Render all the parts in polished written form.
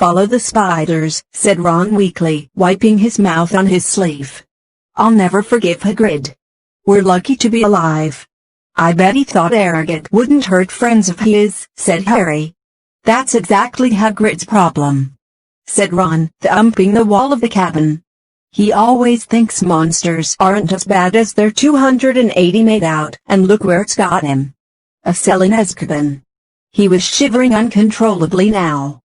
"Follow the spiders," said Ron weakly, wiping his mouth on his sleeve. "I'll never forgive Hagrid. We're lucky to be alive." "I bet he thought Arrogant wouldn't hurt friends of his," said Harry. "That's exactly Hagrid's problem," said Ron, thumping the wall of the cabin. "He always thinks monsters aren't as bad as they're 280 made out, and look where it's got him. A cell in Azkaban." He was shivering uncontrollably now.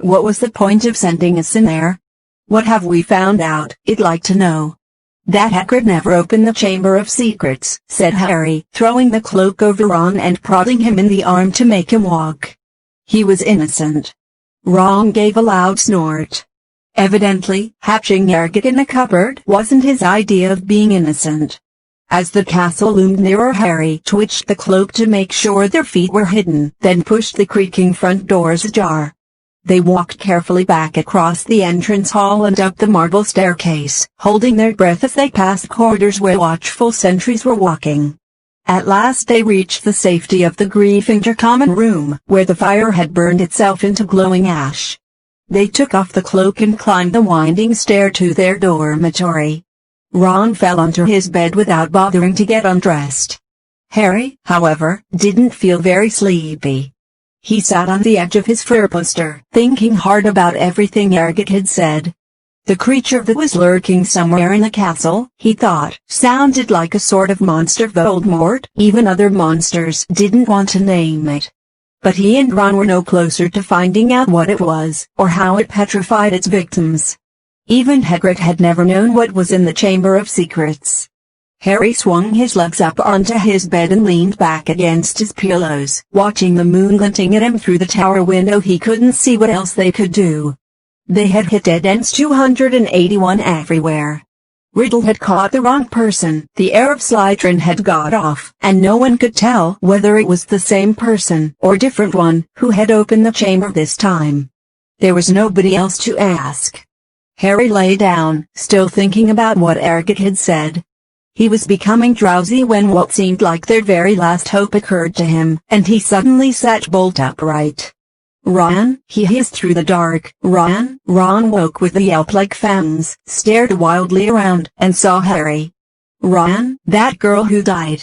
What was the point of sending us in there? What have we found out, I'd like to know? "That Hagrid never opened the Chamber of Secrets," said Harry, throwing the cloak over Ron and prodding him in the arm to make him walk. "He was innocent." Ron gave a loud snort. Evidently, hatching Arrogant in a cupboard wasn't his idea of being innocent. As the castle loomed nearer, Harry twitched the cloak to make sure their feet were hidden, then pushed the creaking front doors ajar. They walked carefully back across the entrance hall and up the marble staircase, holding their breath as they passed corridors where watchful sentries were walking. At last they reached the safety of the Gryffindor common room, where the fire had burned itself into glowing ash. They took off the cloak and climbed the winding stair to their dormitory. Ron fell onto his bed without bothering to get undressed. Harry, however, didn't feel very sleepy. He sat on the edge of his four-poster, thinking hard about everything Arrogant had said. The creature that was lurking somewhere in the castle, he thought, sounded like a sort of monster Voldemort. Even other monsters didn't want to name it. But he and Ron were no closer to finding out what it was, or how it petrified its victims. Even Hagrid had never known what was in the Chamber of Secrets. Harry swung his legs up onto his bed and leaned back against his pillows, watching the moon glinting at him through the tower window. He couldn't see what else they could do. They had hit dead ends 281 everywhere. Riddle had caught the wrong person, the heir of Slytherin had got off, and no one could tell whether it was the same person or different one who had opened the chamber this time. There was nobody else to ask. Harry lay down, still thinking about what Arrogant had said. He was becoming drowsy when what seemed like their very last hope occurred to him, and he suddenly sat bolt upright. "Ron," he hissed through the dark. "Ron!" Ron woke with a yelp like Fangs, stared wildly around, and saw Harry. "Ron, that girl who died."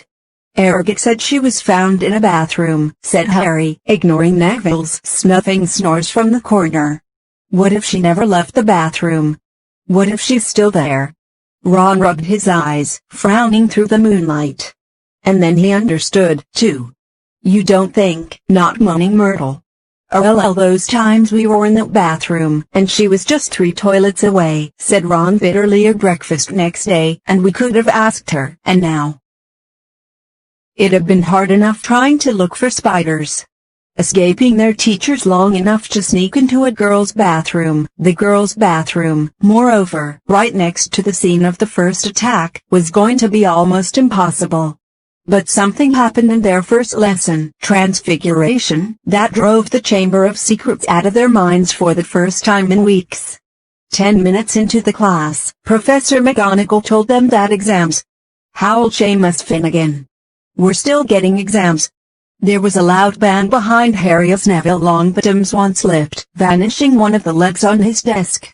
"Arrogant said she was found in a bathroom," said Harry, ignoring Neville's snuffing snores from the corner. "What if she never left the bathroom? What if she's still there?" Ron rubbed his eyes, frowning through the moonlight. And then he understood, too. "You don't think," not moaning Myrtle. "Oh, those times we were in that bathroom, and she was just 3 toilets away," said Ron bitterly at breakfast next day, "and we could have asked her, and now." It had been hard enough trying to look for spiders. Escaping their teachers long enough to sneak into a girl's bathroom, the girl's bathroom, moreover, right next to the scene of the first attack, was going to be almost impossible. But something happened in their first lesson, Transfiguration, that drove the Chamber of Secrets out of their minds for the first time in weeks. 10 minutes into the class, Professor McGonagall told them that exams. Howled Seamus Finnegan. "We're still getting exams." There was a loud bang behind Harry as Neville Longbottom's wand slipped, vanishing one of the legs on his desk.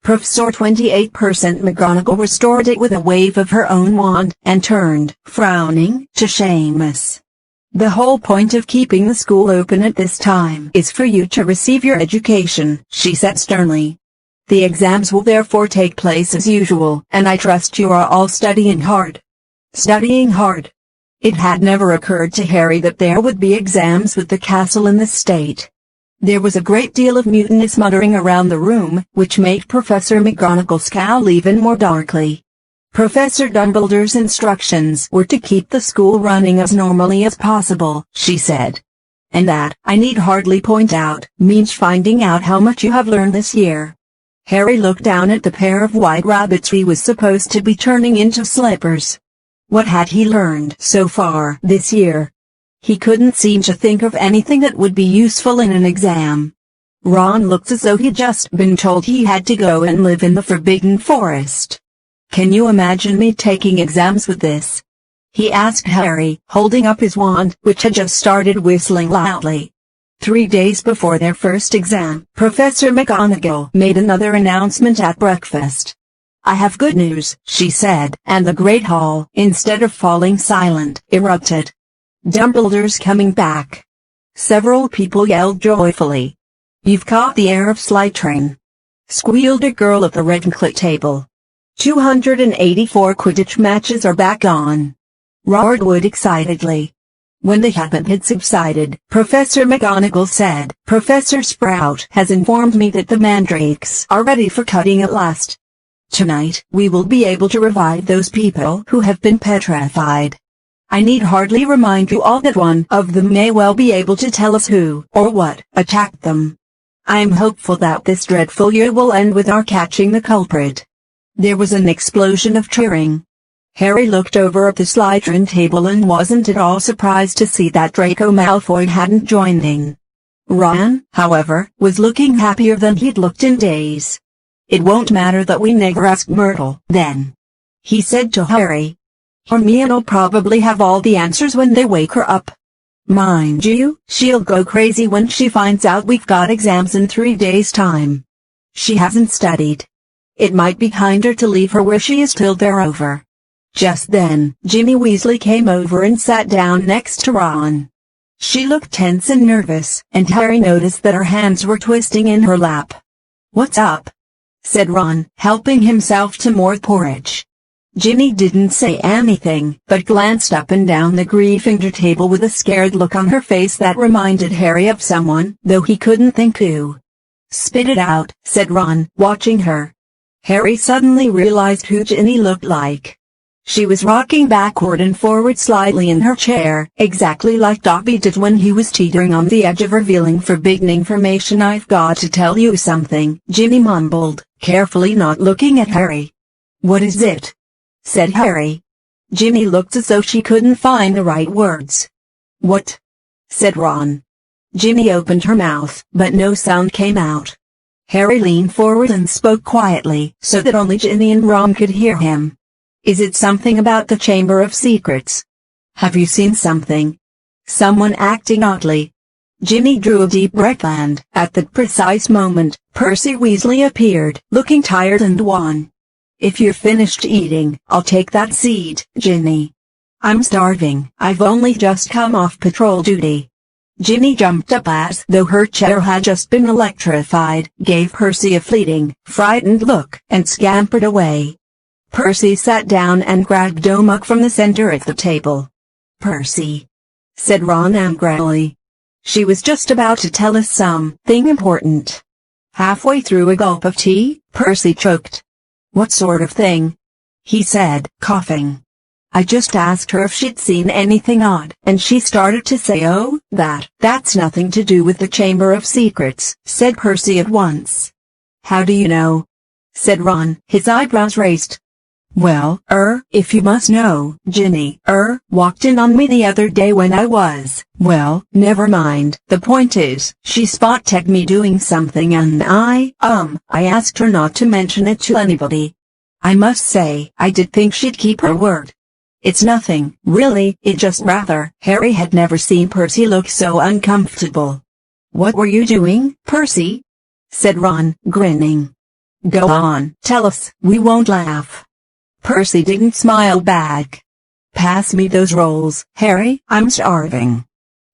Professor 28% McGonagall restored it with a wave of her own wand, and turned, frowning, to Seamus. "The whole point of keeping the school open at this time is for you to receive your education," she said sternly. "The exams will therefore take place as usual, and I trust you are all studying hard." Studying hard. It had never occurred to Harry that there would be exams with the castle in this state. There was a great deal of mutinous muttering around the room, which made Professor McGonagall scowl even more darkly. Professor Dumbledore's instructions were to keep the school running as normally as possible, she said. "And that, I need hardly point out, means finding out how much you have learned this year." Harry looked down at the pair of white rabbits he was supposed to be turning into slippers. What had he learned so far this year? He couldn't seem to think of anything that would be useful in an exam. Ron looked as though he'd just been told he had to go and live in the Forbidden Forest. "Can you imagine me taking exams with this?" he asked Harry, holding up his wand, which had just started whistling loudly. 3 days before their first exam, Professor McGonagall made another announcement at breakfast. "I have good news," she said, and the Great Hall, instead of falling silent, erupted. "Dumbledore's coming back." Several people yelled joyfully. "You've caught the heir of Slytherin," squealed a girl at the Ravenclaw table. 284 Quidditch matches are back on, roared Wood excitedly. When the hubbub had subsided, Professor McGonagall said, "Professor Sprout has informed me that the mandrakes are ready for cutting at last. Tonight, we will be able to revive those people who have been petrified. I need hardly remind you all that one of them may well be able to tell us who, or what, attacked them. I am hopeful that this dreadful year will end with our catching the culprit." There was an explosion of cheering. Harry looked over at the Slytherin table and wasn't at all surprised to see that Draco Malfoy hadn't joined in. Ron, however, was looking happier than he'd looked in days. "It won't matter that we never asked Myrtle, then," he said to Harry. "Hermione'll probably have all the answers when they wake her up. Mind you, she'll go crazy when she finds out we've got exams in 3 days' time. She hasn't studied. It might be kinder to leave her where she is till they're over." Just then, Ginny Weasley came over and sat down next to Ron. She looked tense and nervous, and Harry noticed that her hands were twisting in her lap. "What's up?" said Ron, helping himself to more porridge. Ginny didn't say anything, but glanced up and down the Gryffindor table with a scared look on her face that reminded Harry of someone, though he couldn't think who. "Spit it out," said Ron, watching her. Harry suddenly realized who Ginny looked like. She was rocking backward and forward slightly in her chair, exactly like Dobby did when he was teetering on the edge of revealing forbidden information. "I've got to tell you something," Ginny mumbled, carefully not looking at Harry. "What is it?" said Harry. Ginny looked as though she couldn't find the right words. "What?" said Ron. Ginny opened her mouth, but no sound came out. Harry leaned forward and spoke quietly, so that only Ginny and Ron could hear him. "Is it something about the Chamber of Secrets? Have you seen something? Someone acting oddly?" Ginny drew a deep breath and, at that precise moment, Percy Weasley appeared, looking tired and wan. "If you're finished eating, I'll take that seat, Ginny. I'm starving. I've only just come off patrol duty." Ginny jumped up as though her chair had just been electrified, gave Percy a fleeting, frightened look, and scampered away. Percy sat down and grabbed a mug from the center of the table. "Percy," said Ron angrily. "She was just about to tell us something important." Halfway through a gulp of tea, Percy choked. "What sort of thing?" he said, coughing. "I just asked her if she'd seen anything odd, and she started to say, 'Oh, that's nothing to do with the Chamber of Secrets,'" said Percy at once. "How do you know?" said Ron, his eyebrows raised. "Well, if you must know, Ginny, walked in on me the other day when I was, well, never mind. The point is, she spot-checked me doing something and I asked her not to mention it to anybody. I must say, I did think she'd keep her word. It's nothing, really, it just rather." Harry had never seen Percy look so uncomfortable. "What were you doing, Percy?" said Ron, grinning. "Go on, tell us, we won't laugh." Percy didn't smile back. "Pass me those rolls, Harry, I'm starving."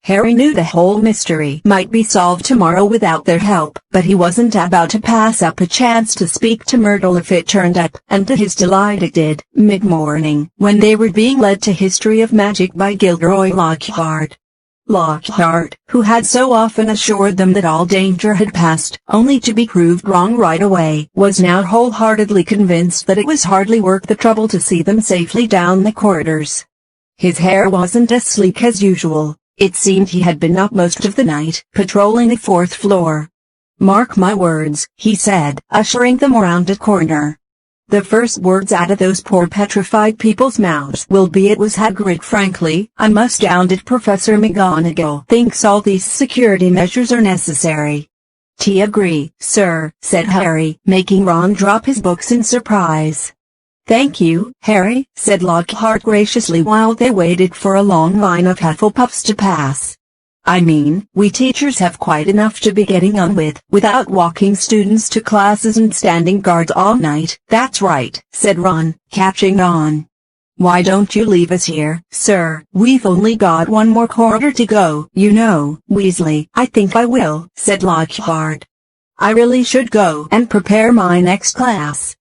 Harry knew the whole mystery might be solved tomorrow without their help, but he wasn't about to pass up a chance to speak to Myrtle if it turned up, and to his delight it did, mid-morning, when they were being led to History of Magic by Gilderoy Lockhart. Lockhart, who had so often assured them that all danger had passed, only to be proved wrong right away, was now wholeheartedly convinced that it was hardly worth the trouble to see them safely down the corridors. His hair wasn't as sleek as usual. It seemed he had been up most of the night, patrolling the 4th floor. "Mark my words," he said, ushering them around a corner. "The first words out of those poor petrified people's mouths will be 'It was Hagrid.' Frankly, I must doubt it. Professor McGonagall thinks all these security measures are necessary." "I agree, sir," said Harry, making Ron drop his books in surprise. "Thank you, Harry," said Lockhart graciously while they waited for a long line of Hufflepuffs to pass. I mean, we teachers have quite enough to be getting on with, without walking students to classes and standing guard all night. That's right, said Ron, catching on. Why don't you leave us here, sir? We've only got one more quarter to go. You know, Weasley, I think I will, said Lockhart. I really should go and prepare my next class.